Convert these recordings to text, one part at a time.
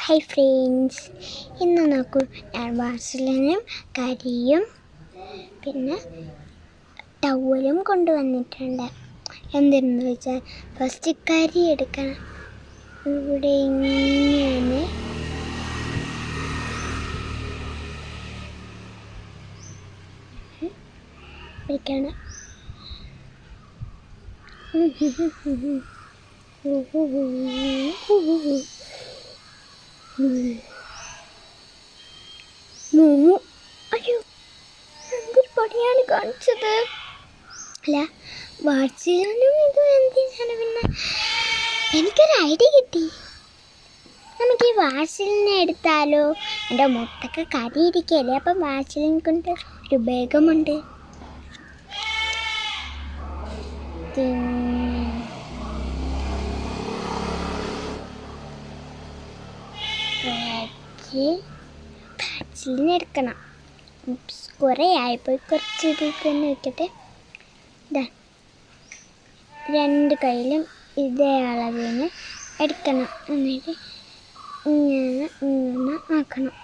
Hi friends, ഇന്ന് നോക്കൂ, ഞാൻ വാസലിനും കരിയും പിന്നെ ടവലും കൊണ്ടുവന്നിട്ടുണ്ട്. എന്തെന്ന് വെച്ചാൽ ഫസ്റ്റ് കരി എടുക്കണം. ഇവിടെ ഇങ്ങനെ എടുക്കണം. അയ്യോ, എന്തൊരു പണിയാണ് കാണിച്ചത്. അല്ല, വാട്സിലും ഇത് എന്തിനാണ്? പിന്നെ എനിക്കൊരു ഐഡിയ കിട്ടി. നമുക്ക് ഈ വാട്സിലിനെ എടുത്താലോ? എൻ്റെ മുട്ടൊക്കെ കരിയിരിക്കല്ലേ, അപ്പം വാട്സിലിൻ കൊണ്ട് ഒരു ഉപയോഗമുണ്ട്. വാക്സിലിന് എടുക്കണം. കുറേ ആയിപ്പോയി, കുറച്ച് ഇതിൽ തന്നെ വെക്കട്ടെ. ഇതാ, രണ്ട് കയ്യിലും ഇതേ അളവിന് എടുക്കണം. എന്നിട്ട് ഇങ്ങനെ ആക്കണം.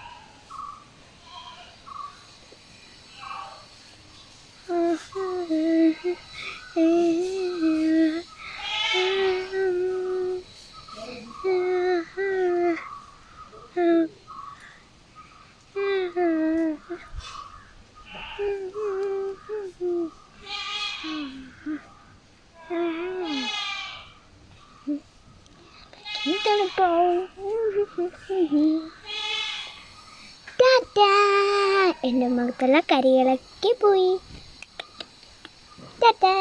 എൻ്റെ മുഖത്തുള്ള കരികളൊക്കെ പോയി. ടാറ്റാ.